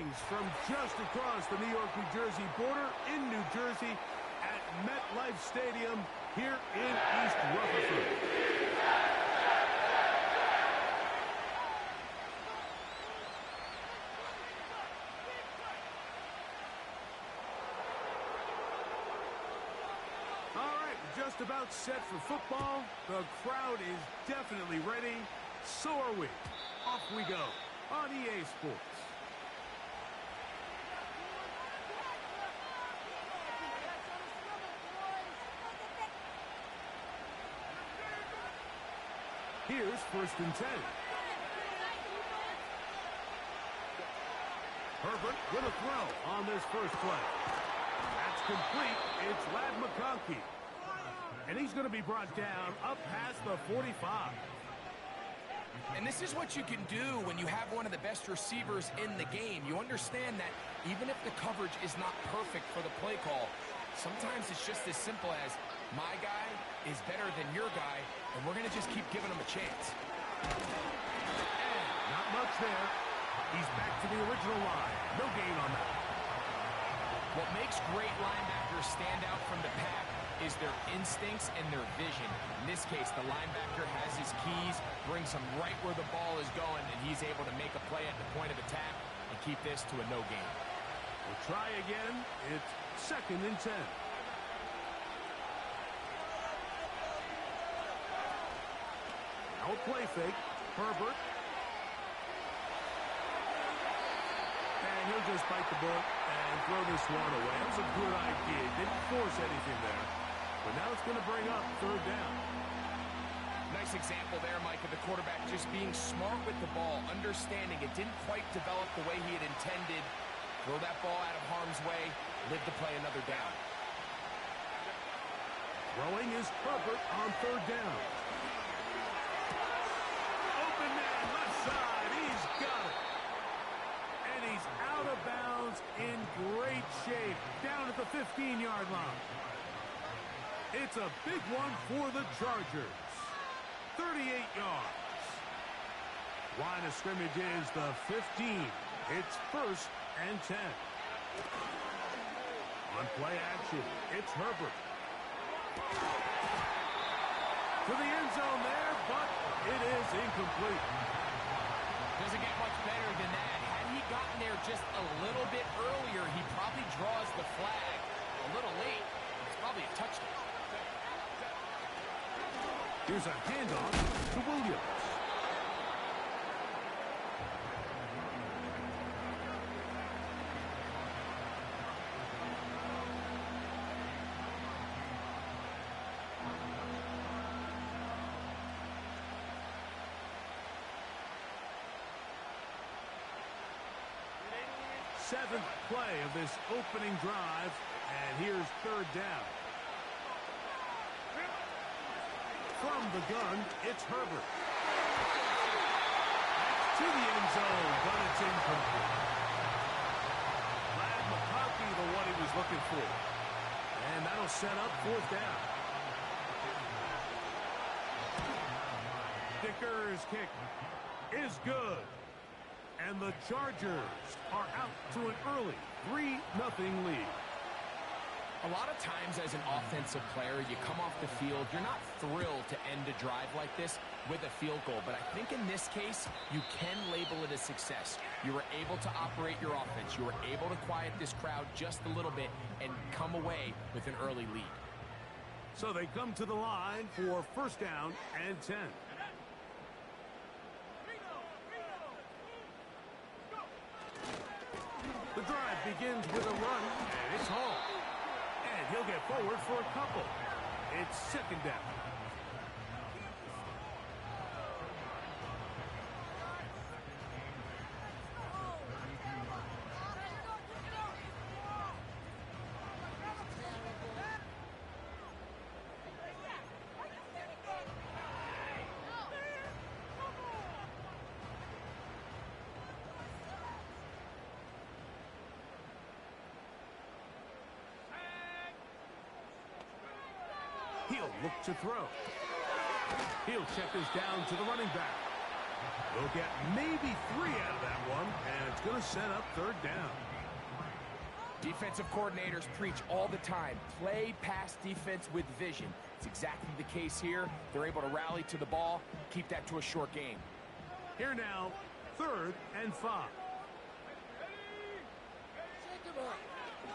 Greetings from just across the New York-New Jersey border in New Jersey at MetLife Stadium here in East Rutherford. All right, just about set for football. The crowd is definitely ready. So are we. Off we go on EA Sports. Here's 1st and 10. Herbert with a throw on this first play. That's complete. It's Ladd McConkey. And he's going to be brought down up past the 45. And this is what you can do when you have one of the best receivers in the game. You understand that even if the coverage is not perfect for the play call, sometimes it's just as simple as my guy is better than your guy, and we're going to just keep giving him a chance. And not much there. He's back to the original line. No gain on that. What makes great linebackers stand out from the pack is their instincts and their vision. In this case, the linebacker has his keys, brings him right where the ball is going, and he's able to make a play at the point of attack and keep this to a no gain. We'll try again. It's 2nd and 10. Now a play fake. Herbert. And he'll just bite the bullet and throw this one away. That was a good idea. Didn't force anything there. But now it's going to bring up 3rd down. Nice example there, Mike, of the quarterback just being smart with the ball, understanding it didn't quite develop the way he had intended. Throw that ball out of harm's way, live to play another down. Throwing is Herbert on 3rd down. Open man, left side. He's got it. And he's out of bounds in great shape down at the 15-yard line. It's a big one for the Chargers. 38 yards. Line of scrimmage is the 15. It's 1st and 10. On play action, it's Herbert. To the end zone there, but it is incomplete. Doesn't get much better than that. Had he gotten there just a little bit earlier, he probably draws the flag a little late. It's probably a touchdown. Here's a handoff to Williams. Seventh play of this opening drive, and here's 3rd down. From the gun, it's Herbert. That's to the end zone, but it's incomplete. Ladd McConkey, the one he was looking for. And that'll set up 4th down. Dicker's kick is good. And the Chargers are out to an early 3-0 lead. A lot of times as an offensive player, you come off the field, you're not thrilled to end a drive like this with a field goal. But I think in this case, you can label it a success. You were able to operate your offense. You were able to quiet this crowd just a little bit and come away with an early lead. So they come to the line for 1st down and 10. The drive begins with a run, and it's home. And he'll get forward for a couple. It's 2nd down. He'll look to throw. He'll check this down to the running back. They'll get maybe 3 out of that one, and it's going to set up third down. Defensive coordinators preach all the time, play pass defense with vision. It's exactly the case here. They're able to rally to the ball, keep that to a short game. Here now, 3rd and 5.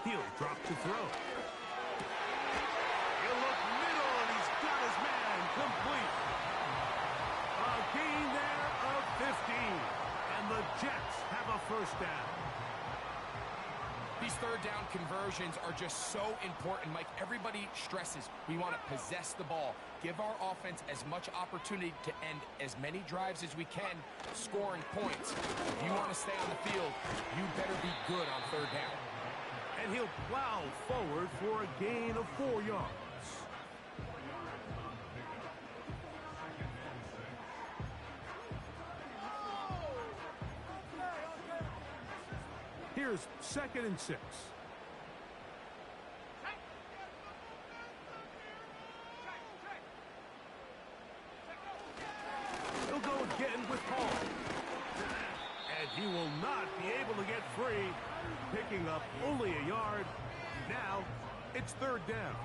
He'll drop to throw. He'll look middle, and he's got his man complete. A gain there of 15, and the Jets have a first down. These third down conversions are just so important, Mike. Everybody stresses we want to possess the ball, give our offense as much opportunity to end as many drives as we can, scoring points. If you want to stay on the field, you better be good on third down. And he'll plow forward for a gain of 4 yards. Here's 2nd and 6. He'll go again with Hall. And he will not be able to get free, picking up only a yard. Now it's 3rd down.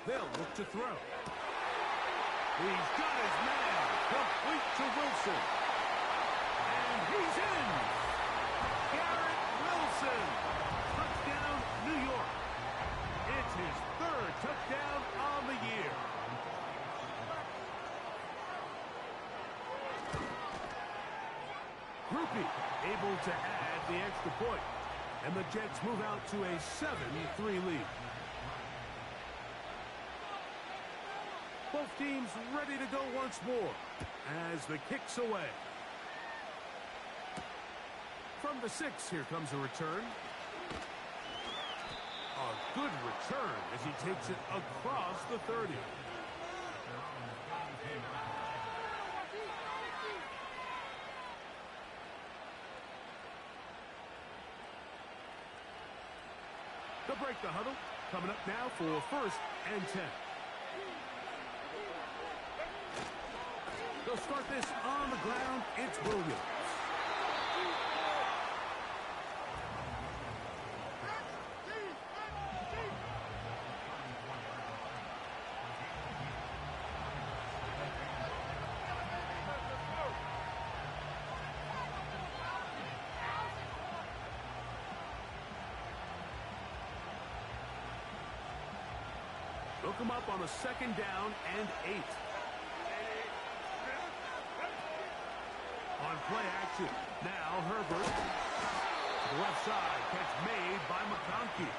They'll look to throw. He's got his man complete to Wilson. And he's in. Garrett Wilson. Touchdown, New York. It's his 3rd touchdown on the year. Grupe able to add the extra point. And the Jets move out to a 7-3 lead. Both teams ready to go once more as the kick's away. From the 6, here comes a return. A good return as he takes it across the 30. They'll break the huddle. Coming up now for 1st and 10. They'll start this on the ground. It's Williams. They'll come up on a 2nd down and 8. On play action. Now Herbert. To the left side. Catch made by McConkey.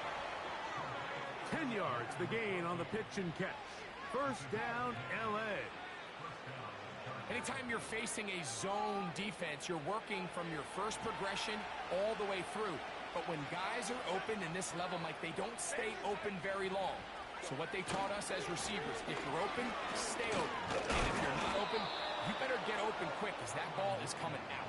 10 yards the gain on the pitch and catch. First down, L.A. Anytime you're facing a zone defense, you're working from your first progression all the way through. But when guys are open in this level, Mike, they don't stay open very long. So what they taught us as receivers, if you're open, stay open. And if you're not open, you better get open quick because that ball is coming out.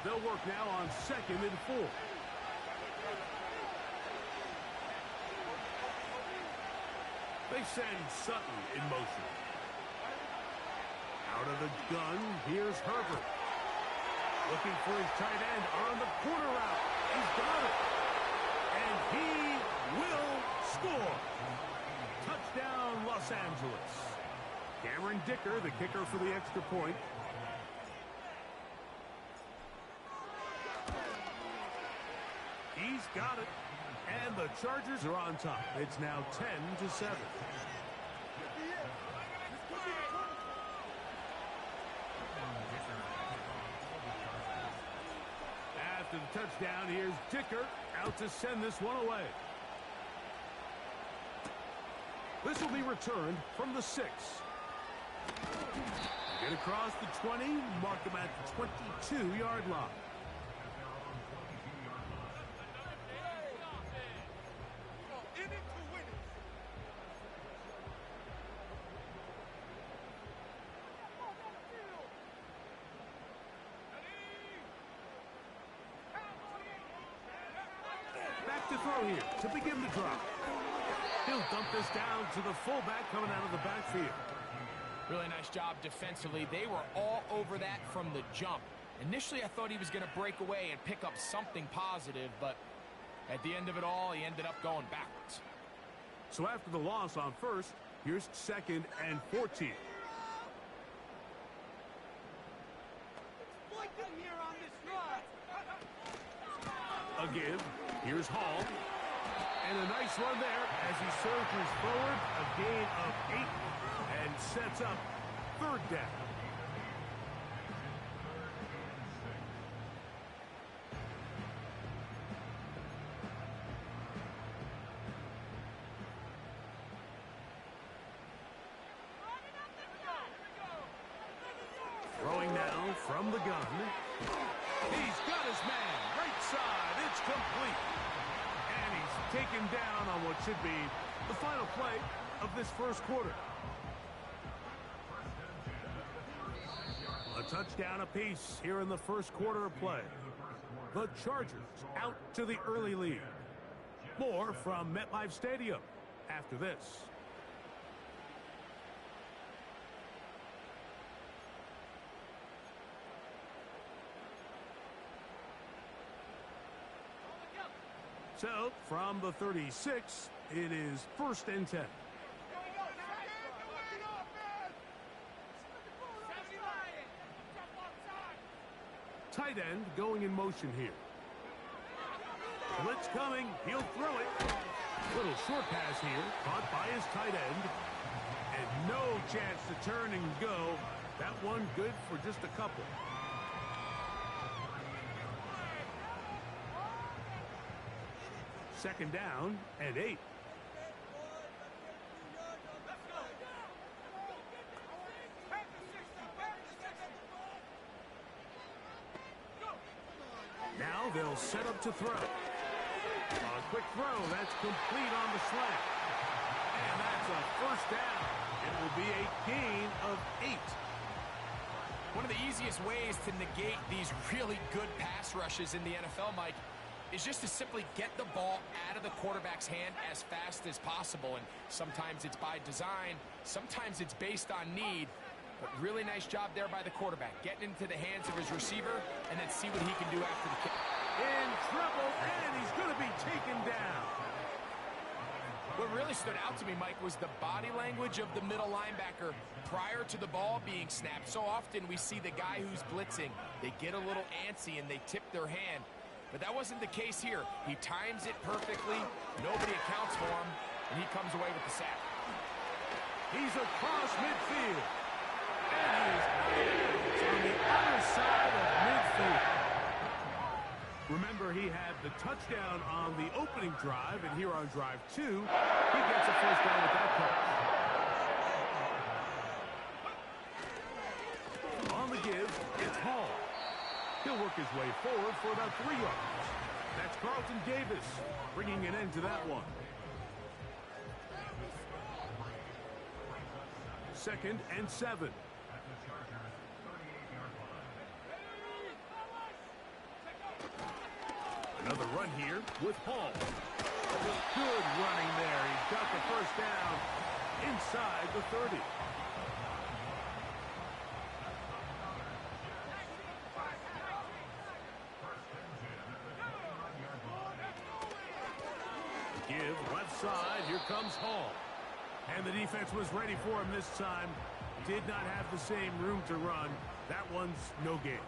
They'll work now on 2nd and 4. They send Sutton in motion. Out of the gun, here's Herbert. Looking for his tight end on the corner route. He's got it. And he will score. Touchdown, Los Angeles. Cameron Dicker, the kicker for the extra point. He's got it. And the Chargers are on top. It's now 10-7. After the touchdown, here's Dicker out to send this one away. This will be returned from the 6. Get across the 20, mark him at the 22-yard line. Back to throw here to begin the drop. He'll dump this down to the fullback coming out of the backfield. Really nice job defensively. They were all over that from the jump. Initially, I thought he was going to break away and pick up something positive, but at the end of it all, he ended up going backwards. So after the loss on first, here's 2nd and 14. A give. Here's Hall. And a nice run there as he surges forward. A gain of 8 and sets up 3rd down. Throwing now from the gun. He's got his man. Right side. It's complete. And he's taken down on what should be the final play of this first quarter. A touchdown apiece here in the first quarter of play. The Chargers out to the early lead. More from MetLife Stadium after this. So, from the 36, it is 1st and 10. Tight end going in motion here. Blitz coming. He'll throw it. Little short pass here. Caught by his tight end. And no chance to turn and go. That one good for just a couple. Second down and 8. Now they'll set up to throw. A quick throw. That's complete on the slant. And that's a 1st down. It will be a gain of 8. One of the easiest ways to negate these really good pass rushes in the NFL, Mike, is just to simply get the ball out of the quarterback's hand as fast as possible. And sometimes it's by design, sometimes it's based on need. But really nice job there by the quarterback, getting into the hands of his receiver and then see what he can do after the kick. In trouble, and he's going to be taken down. What really stood out to me, Mike, was the body language of the middle linebacker prior to the ball being snapped. So often we see the guy who's blitzing, they get a little antsy and they tip their hand. But that wasn't the case here. He times it perfectly. Nobody accounts for him, and he comes away with the sack. He's across midfield. And he is on the other side of midfield. Remember, he had the touchdown on the opening drive, and here on drive 2, he gets a 1st down with that catch. On the give, it's Hall. He'll work his way forward for about 3 yards. That's Carlton Davis bringing an end to that one. 2nd and 7. Another run here with Hall. Good running there. He's got the 1st down inside the 30. Give left side. Here comes Hall. And the defense was ready for him this time. Did not have the same room to run. That one's no gain.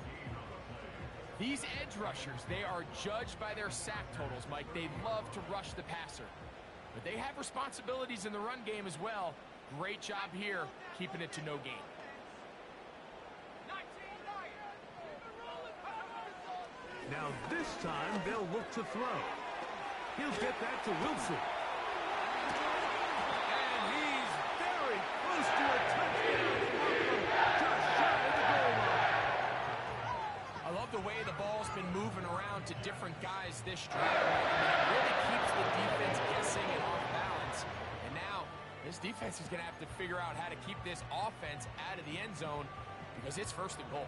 These edge rushers, they are judged by their sack totals, Mike. They love to rush the passer. But they have responsibilities in the run game as well. Great job here, keeping it to no gain. Now this time they'll look to throw. He'll get that to Wilson. And he's very close to a touchdown. moving around to different guys this drive. It really keeps the defense guessing and off balance. And now, this defense is going to have to figure out how to keep this offense out of the end zone because it's first and goal.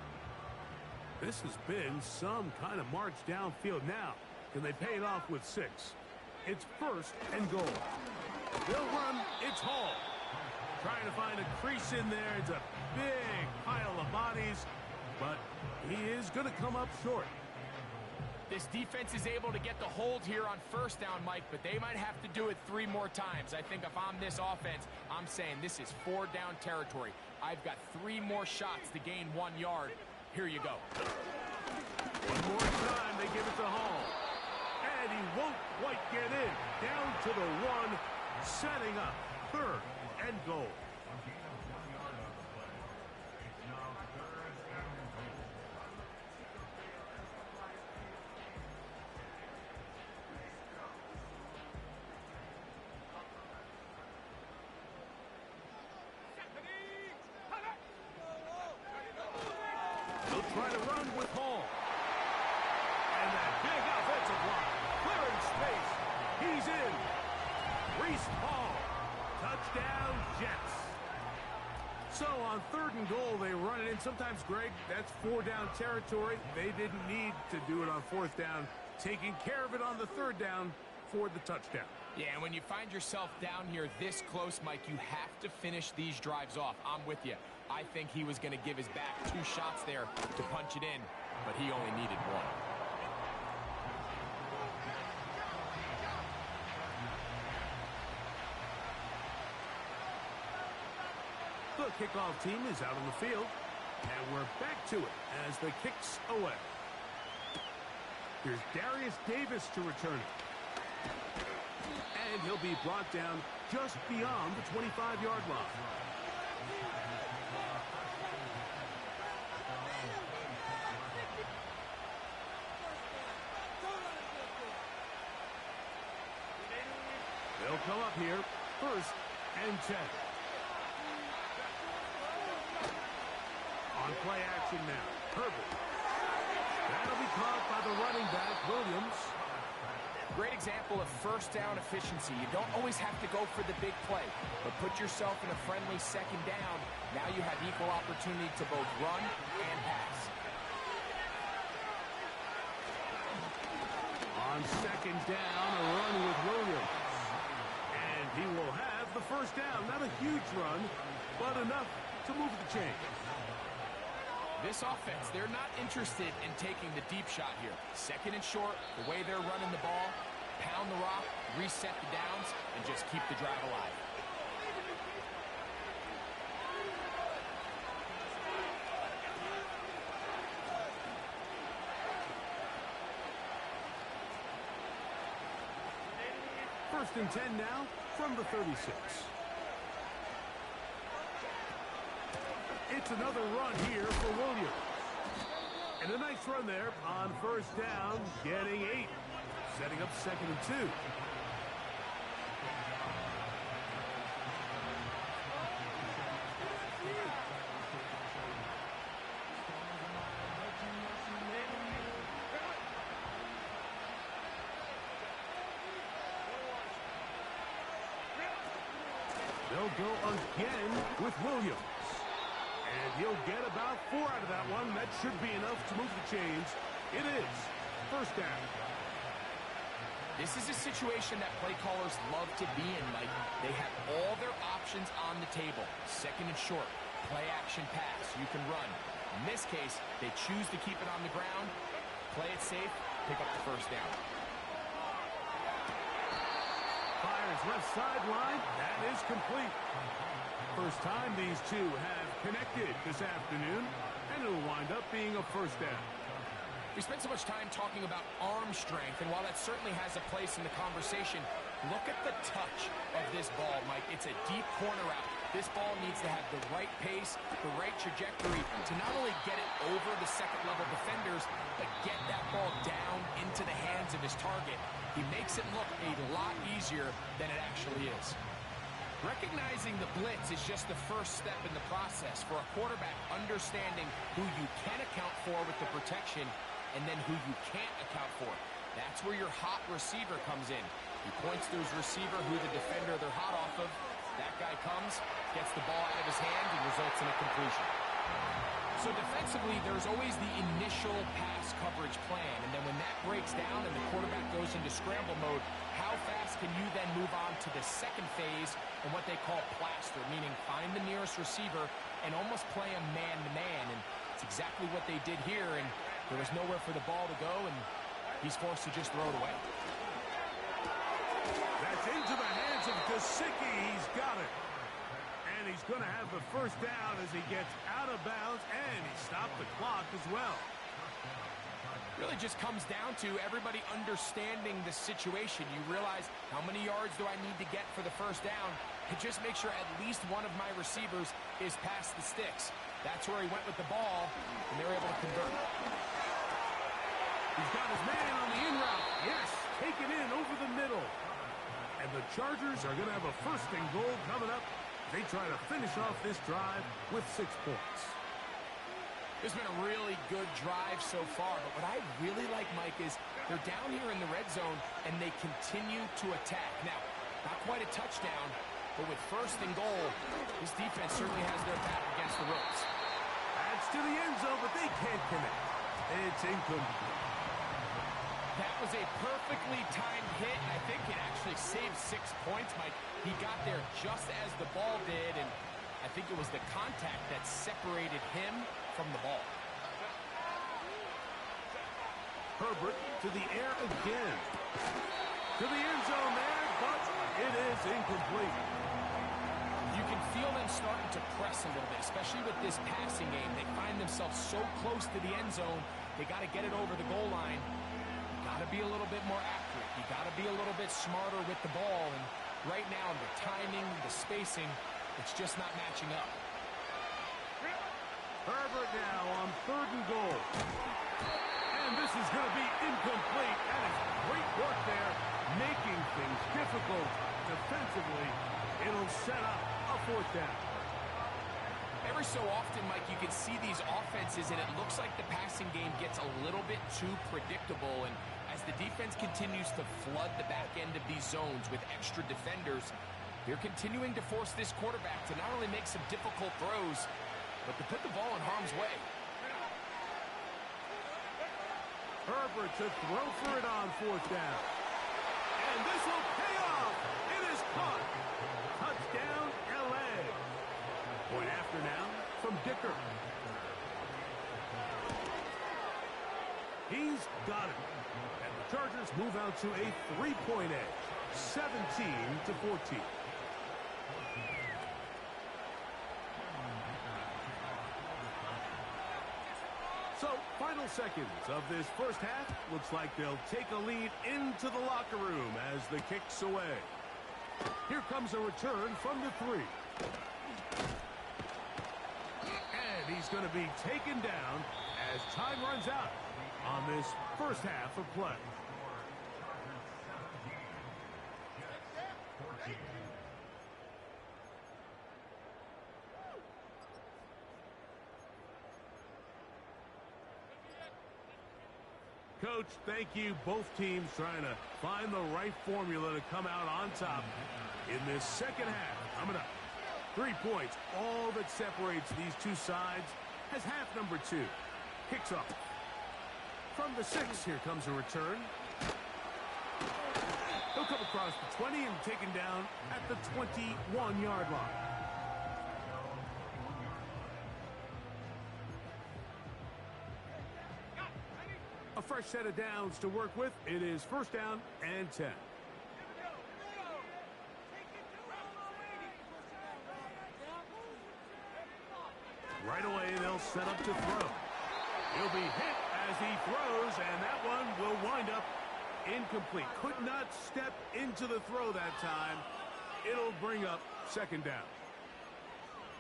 This has been some kind of march downfield now. Can they pay it off with 6? It's first and goal. They'll run. It's Hall. Trying to find a crease in there. It's a big pile of bodies, but he is going to come up short. This defense is able to get the hold here on first down, Mike, but they might have to do it 3 more times. I think if I'm this offense, I'm saying this is 4-down territory. I've got 3 more shots to gain 1 yard. Here you go. One more time, they give it to Hall. And he won't quite get in. Down to the 1, setting up third and goal. They'll try to run with Hall. And that big offensive block. Clearing space. He's in. Breece Hall. Touchdown, Jets. So on third and goal, they run it in. Sometimes, Greg, that's 4-down territory. They didn't need to do it on 4th down. Taking care of it on the 3rd down for the touchdown. Yeah, and when you find yourself down here this close, Mike, you have to finish these drives off. I'm with you. I think he was going to give his back 2 shots there to punch it in, but he only needed 1. The kickoff team is out on the field, and we're back to it as the kick's away. Here's Darius Davis to return it. And he'll be brought down just beyond the 25-yard line. They'll come up here, 1st and 10. On play action now, Herbert. That'll be caught by the running back, Williams. Great example of first down efficiency. You don't always have to go for the big play, but put yourself in a friendly 2nd down. Now you have equal opportunity to both run and pass. On 2nd down, a run with Williams. And he will have the 1st down. Not a huge run, but enough to move the chain. This offense, they're not interested in taking the deep shot here. 2nd and short, the way they're running the ball, pound the rock, reset the downs, and just keep the drive alive. First and 10 now from the 36. It's another run here for Williams. And a nice run there on 1st down, getting 8. Setting up 2nd and 2. They'll go again with Williams. And he'll get about 4 out of that one. That should be enough to move the chains. It is 1st down. This is a situation that play callers love to be in, Mike. They have all their options on the table. 2nd and short, play action pass. You can run. In this case, they choose to keep it on the ground, play it safe, pick up the 1st down. Fires left sideline. That is complete. First time these two have connected this afternoon, and it'll wind up being a 1st down. We spent so much time talking about arm strength, and while that certainly has a place in the conversation, look at the touch of this ball, Mike. It's a deep corner out. This ball needs to have the right pace, the right trajectory to not only get it over the 2nd-level defenders, but get that ball down into the hands of his target. He makes it look a lot easier than it actually is. Recognizing the blitz is just the first step in the process for a quarterback, understanding who you can account for with the protection and then who you can't account for. That's where your hot receiver comes in. He points to his receiver, who the defender they're hot off of. That guy comes, gets the ball out of his hand, and results in a completion. So defensively, there's always the initial pass coverage plan, and then when that breaks down and the quarterback goes into scramble mode, how fast can you then move on to the second phase and what they call plaster, meaning find the nearest receiver and almost play a man-to-man, and it's exactly what they did here, and there was nowhere for the ball to go, and he's forced to just throw it away. That's into the hands of Gesicki. He's got it. And he's going to have the first down as he gets out of bounds, and he stopped the clock as well. Really just comes down to everybody understanding the situation. You realize, how many yards do I need to get for the first down? And just make sure at least one of my receivers is past the sticks. That's where he went with the ball, and they're able to convert. He's got his man on the in route. Yes, take it in over the middle. And the Chargers are going to have a first and goal coming up. They try to finish off this drive with 6 points. It's been a really good drive so far, but what I really like, Mike, is they're down here in the red zone, and they continue to attack. Now, not quite a touchdown, but with first and goal, this defense certainly has their back against the ropes. Adds to the end zone, but they can't connect. It's incomplete. That was a perfectly timed hit, and I think it actually saved 6 points, Mike. He got there just as the ball did, and I think it was the contact that separated him from the ball. Herbert to the air again. To the end zone there, but it is incomplete. You can feel them starting to press a little bit, especially with this passing game. They find themselves so close to the end zone, they got to get it over the goal line. Got to be a little bit more accurate. You got to be a little bit smarter with the ball. And right now, the timing, the spacing, it's just not matching up. Herbert now on 3rd and goal. And this is going to be incomplete. That is great work there, making things difficult defensively. It'll set up a 4th down. Every so often, Mike, you can see these offenses, and it looks like the passing game gets a little bit too predictable. And as the defense continues to flood the back end of these zones with extra defenders, they're continuing to force this quarterback to not only make some difficult throws, but to put the ball in harm's way. Herbert to throw for it on 4th down. And this will pay off. It is caught. Touchdown, L.A. Point after now from Dicker. He's got it. And the Chargers move out to a 3-point edge, 17-14. So, final seconds of this first half. Looks like they'll take a lead into the locker room as the kick's away. Here comes a return from the 3. And he's going to be taken down as time runs out on this first half of play. Coach, thank you. Both teams trying to find the right formula to come out on top in this second half. Coming up, 3 points. All that separates these two sides has half number 2. Kicks off. From the 6, here comes a return. He'll come across the 20 and taken down at the 21-yard line. A fresh set of downs to work with. It is 1st down and 10. Right away, they'll set up to throw. He'll be hit as he throws, and that one will wind up incomplete. Could not step into the throw that time. It'll bring up 2nd down.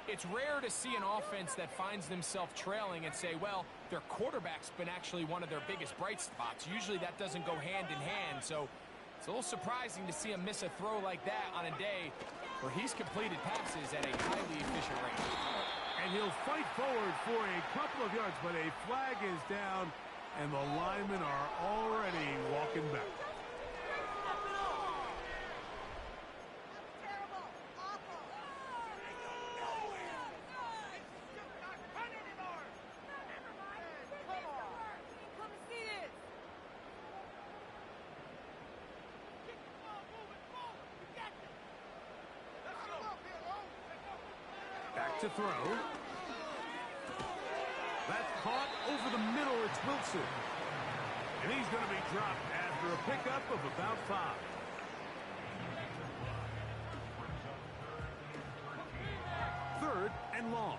It's rare to see an offense that finds themselves trailing and say, well, their quarterback's been actually one of their biggest bright spots. Usually that doesn't go hand in hand, so it's a little surprising to see him miss a throw like that on a day where he's completed passes at a highly efficient rate. And he'll fight forward for a couple of yards, but a flag is down And the linemen are already walking back. Back to throw. That's caught over the middle. It's Wilson. And he's going to be dropped after a pickup of about 5. Third and long.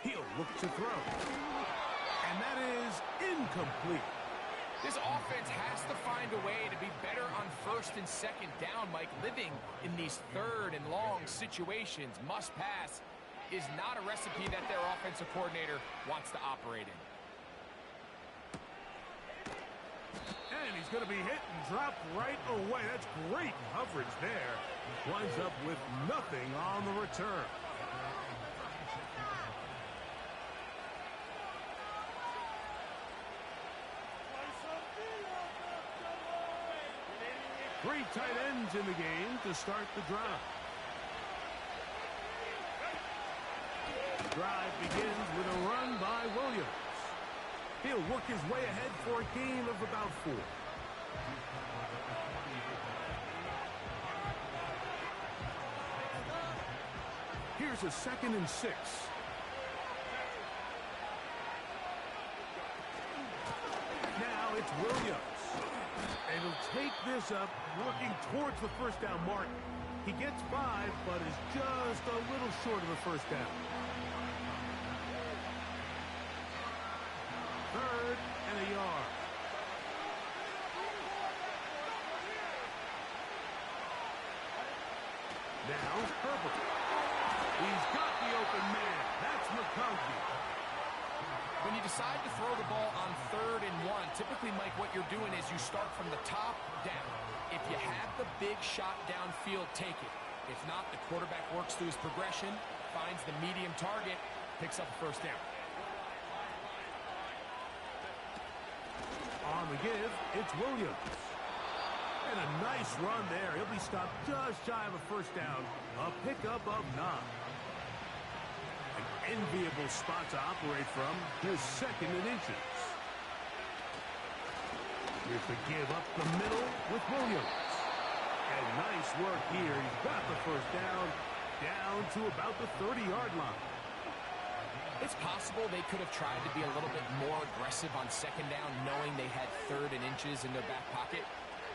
He'll look to throw. And that is incomplete. This offense has to find a way to be better on first and second down, Mike. Living in these third and long situations, must pass, is not a recipe that their offensive coordinator wants to operate in. And he's going to be hit and dropped right away. That's great coverage there. Winds up with nothing on the return. Three tight ends in the game to start the drive. The drive begins with a run by Williams. He'll work his way ahead for a gain of about 4. Here's a 2nd and 6. Now it's Williams. And he'll take this up, working towards the first down mark. He gets 5, but is just a little short of the first down. 3rd and a yard. Now Herbert. He's got the open man. That's McConkey. When you decide to throw the ball on 3rd and 1, typically, Mike, what you're doing is you start from the top down. If you have the big shot downfield, take it. If not, the quarterback works through his progression, finds the medium target, picks up the first down. On the give, it's Williams. And a nice run there. He'll be stopped just shy of a first down. A pickup of 9. An enviable spot to operate from. His 2nd and inches. Here's the give up the middle with Williams. And nice work here. He's got the first down to about the 30-yard line. It's possible they could have tried to be a little bit more aggressive on 2nd down, knowing they had 3rd and inches in their back pocket.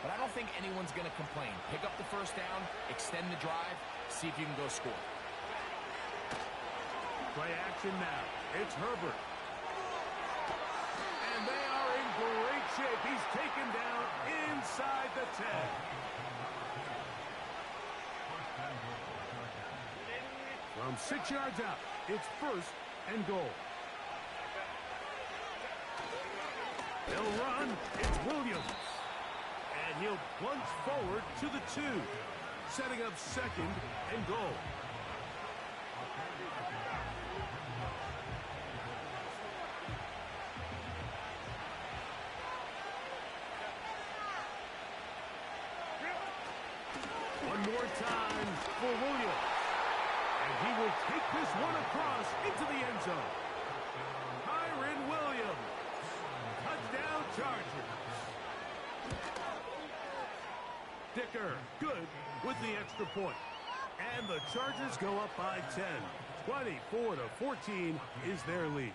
But I don't think anyone's going to complain. Pick up the first down, extend the drive, see if you can go score. Play action now. It's Herbert. And they are in great shape. He's taken down inside the 10. From 6 yards out, it's 1st and goal. They'll run. It's Williams. And he'll plunge forward to the 2, setting up 2nd and goal. One more time for Williams. And he will take this one across into the end zone. Kyren Williams. Touchdown Chargers. Dicker, good with the extra point. And the Chargers go up by 10. 24-14 is their lead.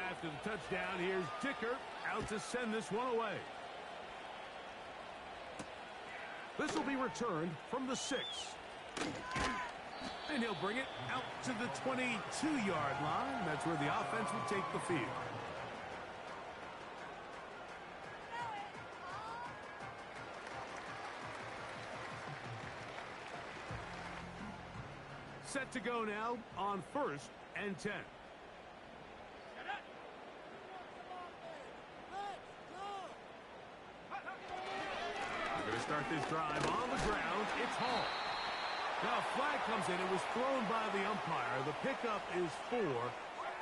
After the touchdown, here's Dicker out to send this one away. This will be returned from the 6. And he'll bring it out to the 22-yard line. That's where the offense will take the field. Set to go now on 1st and 10. start this drive on the ground. It's Hall. Now a flag comes in. It was thrown by the umpire. The pickup is 4,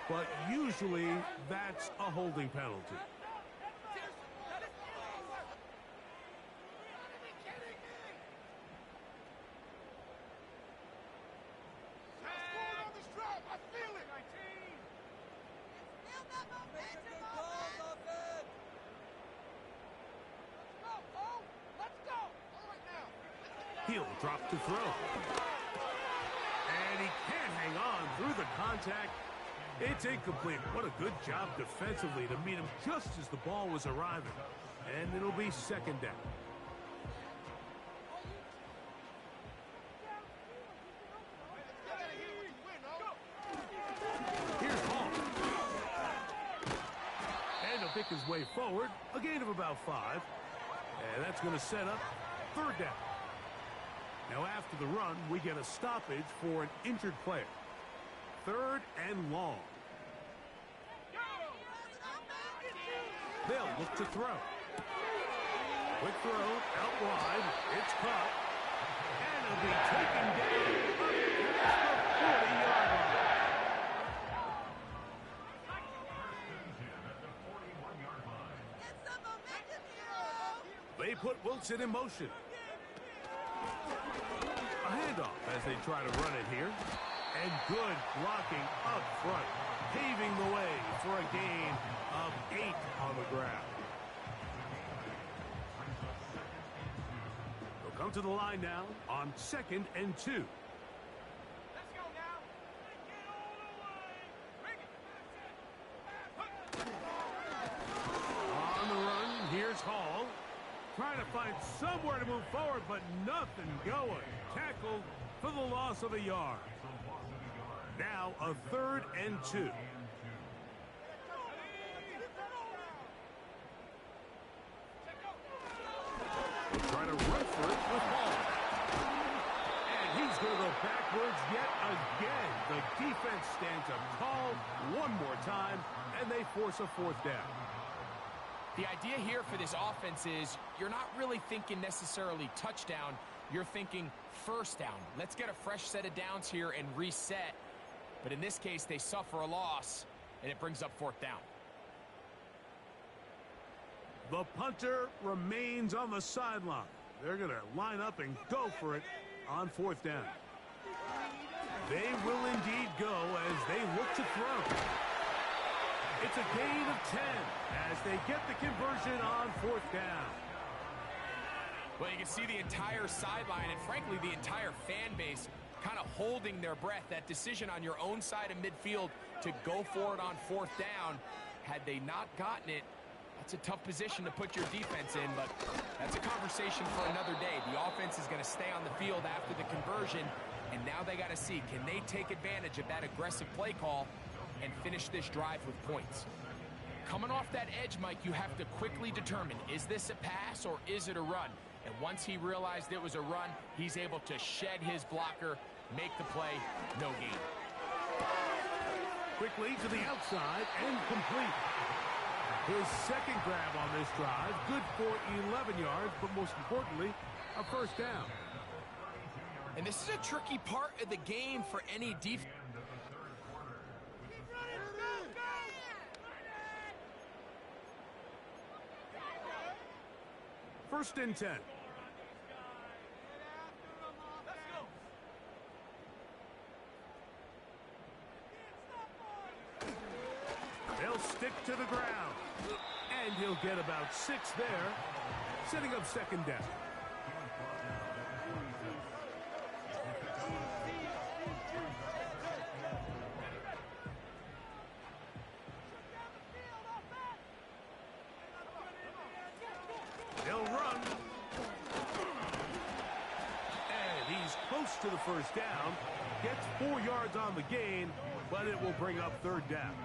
but usually that's a holding penalty. He'll drop to throw. And he can't hang on through the contact. It's incomplete. What a good job defensively to meet him just as the ball was arriving. And it'll be second down. Here's Hall. And he'll pick his way forward. A gain of about 5. And that's going to set up third down. Now after the run, we get a stoppage for an injured player. Third and long. They'll look to throw. Quick throw out wide. It's caught. And it'll be taken down up past the 40-yard line. They put Wilson in motion. A handoff as they try to run it here. And good blocking up front, paving the way for a gain of 8 on the ground. They'll come to the line now on 2nd and 2. Let's go now. On the run, here's Hall. Trying to find somewhere to move forward, but nothing going. Tackled for the loss of a yard. Now a 3rd and 2. We'll try to run for it with Hall. And he's going to go backwards yet again. The defense stands up tall one more time, and they force a 4th down. The idea here for this offense is you're not really thinking necessarily touchdown. You're thinking first down. Let's get a fresh set of downs here and reset. But in this case, they suffer a loss, and it brings up 4th down. The punter remains on the sideline. They're going to line up and go for it on 4th down. They will indeed go as they look to throw. It's a gain of 10 as they get the conversion on 4th down. Well, you can see the entire sideline and, frankly, the entire fan base kind of holding their breath. That decision on your own side of midfield to go for it on 4th down, had they not gotten it, that's a tough position to put your defense in, but that's a conversation for another day. The offense is going to stay on the field after the conversion, and now they got to see, can they take advantage of that aggressive play call and finish this drive with points? Coming off that edge, Mike, you have to quickly determine, is this a pass or is it a run? And once he realized it was a run, he's able to shed his blocker, make the play, no gain. Quickly to the outside and complete. His second grab on this drive, good for 11 yards, but most importantly, a 1st down. And this is a tricky part of the game for any defense. 1st and 10. They'll stick to the ground. And he'll get about 6 there, setting up 2nd down. They'll run. And he's close to the 1st down. Gets 4 yards on the gain, but it will bring up 3rd down.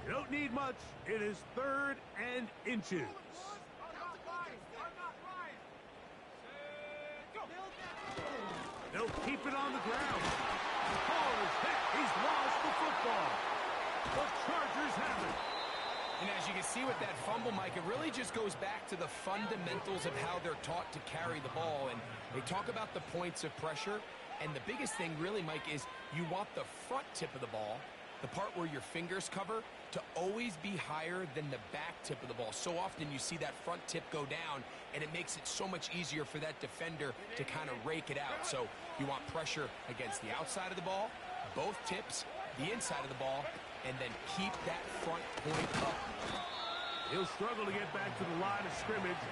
You don't need much. It is 3rd and inches. They'll keep it on the ground. Ball is hit. He's lost the football. The Chargers have it. And as you can see with that fumble, Mike, it really just goes back to the fundamentals of how they're taught to carry the ball. And they talk about the points of pressure. And the biggest thing really, Mike, is you want the front tip of the ball, the part where your fingers cover, to always be higher than the back tip of the ball. So often you see that front tip go down, and it makes it so much easier for that defender to kind of rake it out. So you want pressure against the outside of the ball, both tips, the inside of the ball, and then keep that front point up. He'll struggle to get back to the line of scrimmage.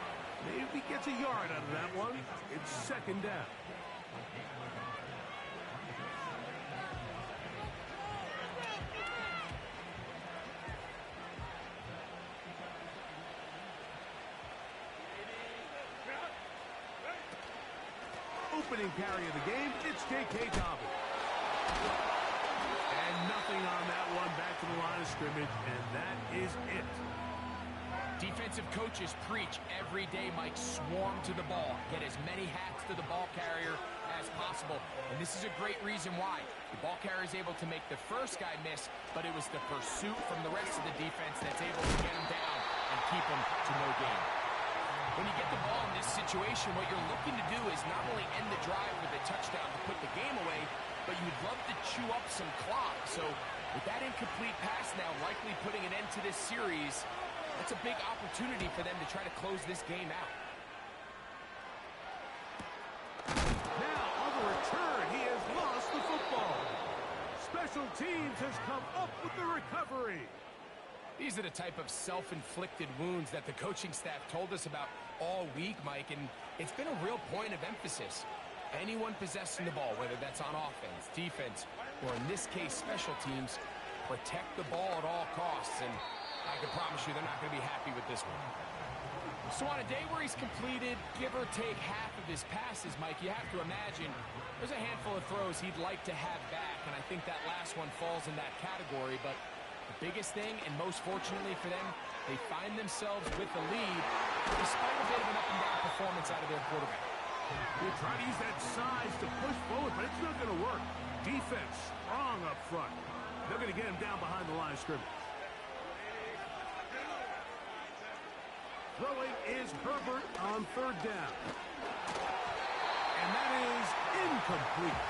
Maybe gets a yard out of that one. It's second down. Opening carry of the game, it's J.K. Dobbins. And nothing on that one, back to the line of scrimmage, and that is it. Defensive coaches preach every day, Mike, swarm to the ball. Get as many hats to the ball carrier as possible. And this is a great reason why. The ball carrier is able to make the first guy miss, but it was the pursuit from the rest of the defense that's able to get him down and keep him to no gain. When you get the ball in this situation, what you're looking to do is not only end the drive with a touchdown to put the game away, but you'd love to chew up some clock. So with that incomplete pass now likely putting an end to this series, that's a big opportunity for them to try to close this game out. Now on the return, he has lost the football. Special teams has come up with the recovery. These are the type of self-inflicted wounds that the coaching staff told us about all week, Mike, and it's been a real point of emphasis. Anyone possessing the ball, whether that's on offense, defense, or in this case, special teams, protect the ball at all costs, and I can promise you they're not going to be happy with this one. So on a day where he's completed, give or take half of his passes, Mike, you have to imagine there's a handful of throws he'd like to have back, and I think that last one falls in that category, but the biggest thing, and most fortunately for them, they find themselves with the lead despite a bit of an up-and-down performance out of their quarterback. They try to use that size to push forward, but it's not going to work. Defense strong up front. They're going to get him down behind the line of scrimmage. Throwing is Herbert on third down. And that is incomplete.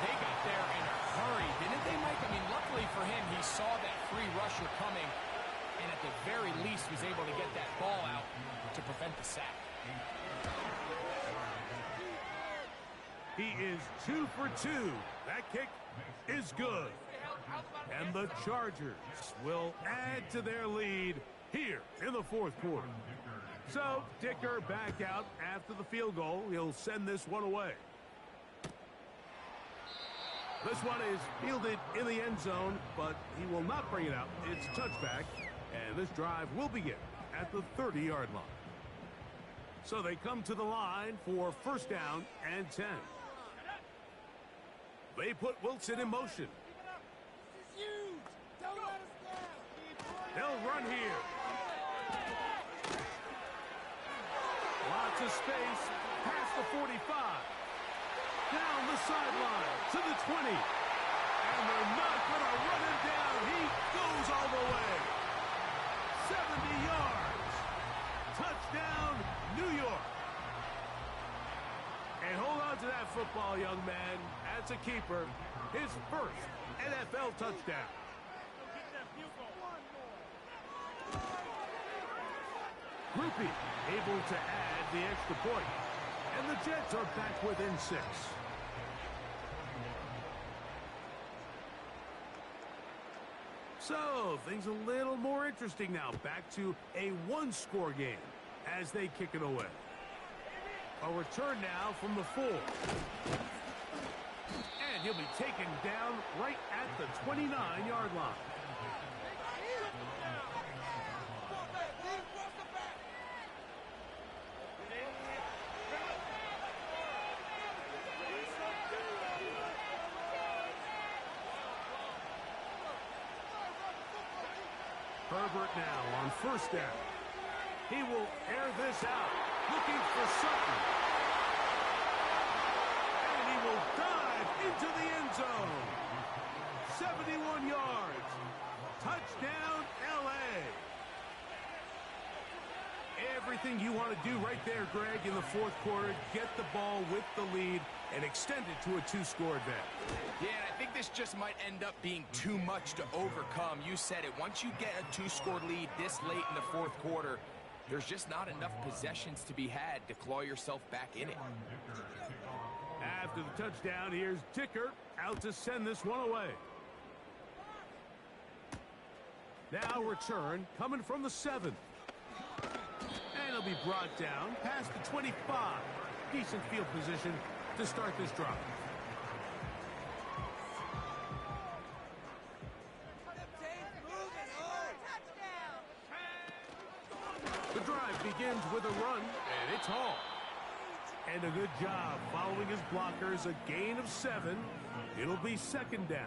They got there in a hurry, didn't they, Mike? I mean, luckily for him, he saw that free rusher coming, and at the very least was able to get that ball out to prevent the sack. He is 2 for 2. That kick is good. And the Chargers will add to their lead here in the fourth quarter. So, Dicker back out after the field goal. He'll send this one away. This one is fielded in the end zone, but he will not bring it out. It's a touchback, and this drive will begin at the 30-yard line. So they come to the line for first down and 10. They put Wilson in motion. They'll run here. Lots of space past the 45. Down the sideline to the 20. And they're not going to run him down. He goes all the way. 70 yards. Touchdown, New York. And hold on to that football, young man. That's a keeper. His first NFL touchdown. Grupe able to add the extra point. And the Jets are back within 6. So, things a little more interesting now. Back to a one-score game as they kick it away. A return now from the 4. And he'll be taken down right at the 29-yard line. Herbert now on first down. He will air this out, looking for Sutton. And he will dive into the end zone. 71 yards. Touchdown, L.A. Everything you want to do right there, Greg, in the fourth quarter. Get the ball with the lead and extend it to a two-score advantage. Yeah, I think this just might end up being too much to overcome. You said it. Once you get a two-score lead this late in the fourth quarter, there's just not enough possessions to be had to claw yourself back in it. After the touchdown, here's Dicker out to send this one away. Now return coming from the 7. And it'll be brought down past the 25. Decent field position to start this drive. The drive begins with a run, and it's hauled. And a good job following his blockers, a gain of 7. It'll be second down.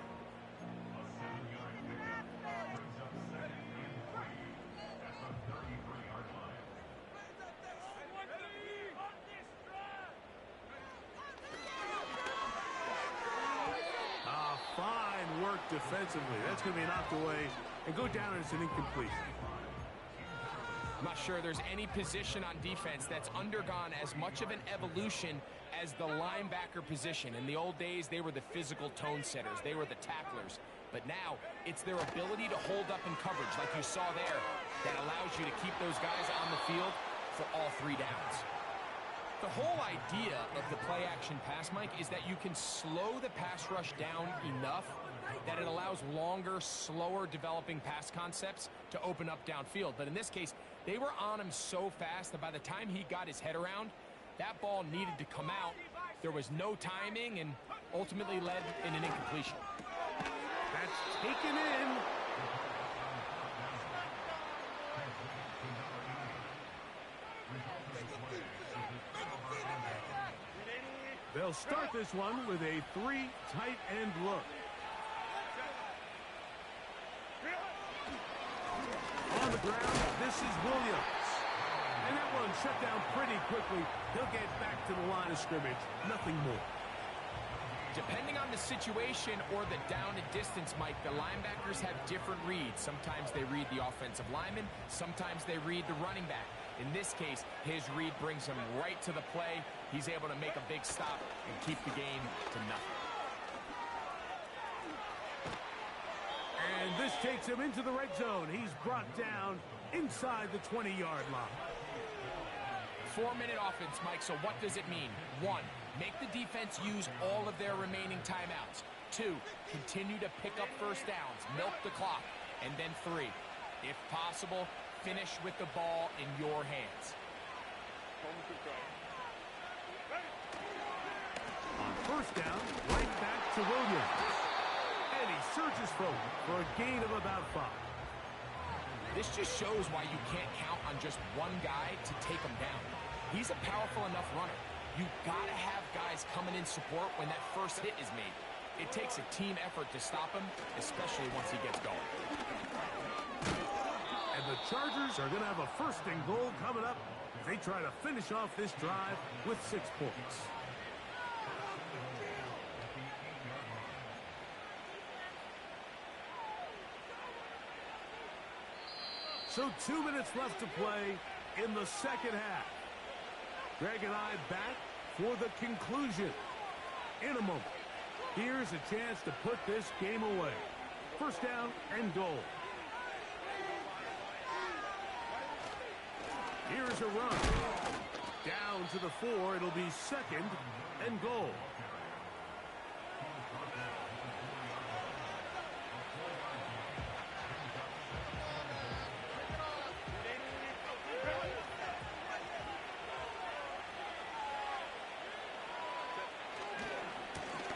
Fine work defensively. That's going to be knocked away and go down as an incompletion. I'm not sure there's any position on defense that's undergone as much of an evolution as the linebacker position. In the old days, they were the physical tone setters. They were the tacklers. But now, it's their ability to hold up in coverage, like you saw there, that allows you to keep those guys on the field for all 3 downs. The whole idea of the play-action pass, Mike, is that you can slow the pass rush down enough that it allows longer, slower developing pass concepts to open up downfield. But in this case, they were on him so fast that by the time he got his head around, that ball needed to come out. There was no timing and ultimately led in an incompletion. That's taken in. They'll start this one with a 3 tight end look. On the ground, this is Williams. And that one shut down pretty quickly. He'll get back to the line of scrimmage. Nothing more. Depending on the situation or the down and distance, Mike, the linebackers have different reads. Sometimes they read the offensive lineman. Sometimes they read the running back. In this case, his read brings him right to the play. He's able to make a big stop and keep the game to nothing. And this takes him into the red zone. He's brought down inside the 20-yard line. 4-minute offense, Mike, so what does it mean? 1, make the defense use all of their remaining timeouts. 2, continue to pick up first downs, milk the clock. And then 3, if possible, finish with the ball in your hands. On first down, right back to Williams. And he surges forward for a gain of about 5. This just shows why you can't count on just one guy to take him down. He's a powerful enough runner. You've got to have guys coming in support when that first hit is made. It takes a team effort to stop him, especially once he gets going. And the Chargers are going to have a 1st and goal coming up. They try to finish off this drive with 6 points. So 2 minutes left to play in the second half. Greg and I back for the conclusion in a moment. Here's a chance to put this game away. 1st down and goal. Here's a run. Down to the 4. It'll be 2nd and goal.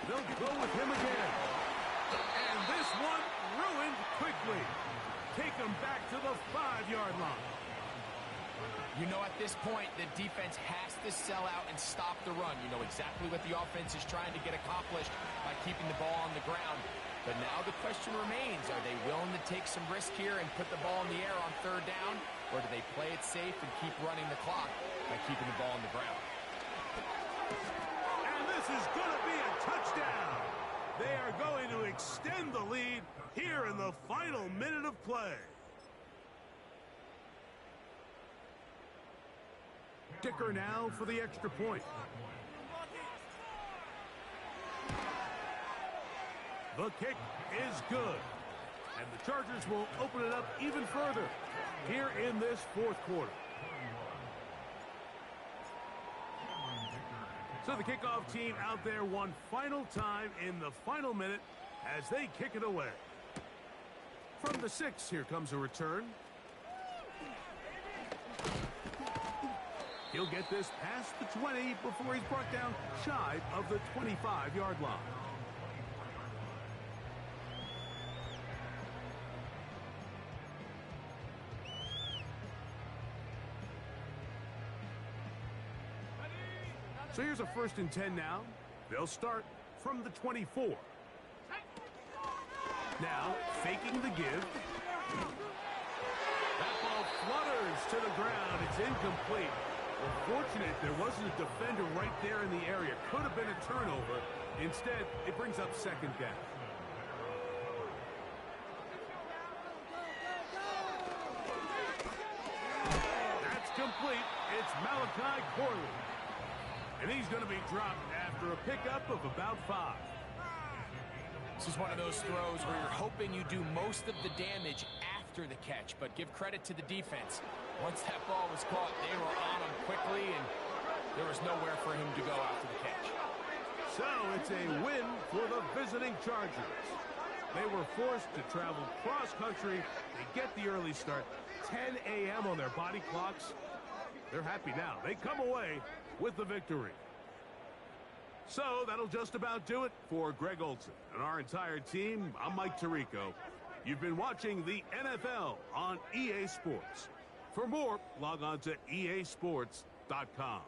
They'll go with him again. And this one ruined quickly. Take him back to the 5-yard line. You know, at this point, the defense has to sell out and stop the run. You know exactly what the offense is trying to get accomplished by keeping the ball on the ground. But now the question remains, are they willing to take some risk here and put the ball in the air on 3rd down? Or do they play it safe and keep running the clock by keeping the ball on the ground? And this is going to be a touchdown. They are going to extend the lead here in the final minute of play. kicker now for the extra point. The kick is good. And the Chargers will open it up even further here in this fourth quarter. So the kickoff team out there one final time in the final minute as they kick it away. From the 6, here comes a return. He'll get this past the 20 before he's brought down shy of the 25-yard line. So here's a 1st and 10 now. They'll start from the 24. Now, faking the give. That ball flutters to the ground. It's incomplete. Well, fortunate there wasn't a defender right there in the area. Could have been a turnover. Instead, it brings up 2nd down. That's complete. It's Malachi Corley. And he's going to be dropped after a pickup of about 5. This is one of those throws where you're hoping you do most of the damage after the catch, but give credit to the defense. Once that ball was caught, they were on him quickly, and there was nowhere for him to go after the catch. So it's a win for the visiting Chargers. They were forced to travel cross-country. They get the early start, 10 a.m. on their body clocks. They're happy now. They come away with the victory. So that'll just about do it for Greg Olsen and our entire team. I'm Mike Tirico. You've been watching the NFL on EA Sports. For more, log on to easports.com.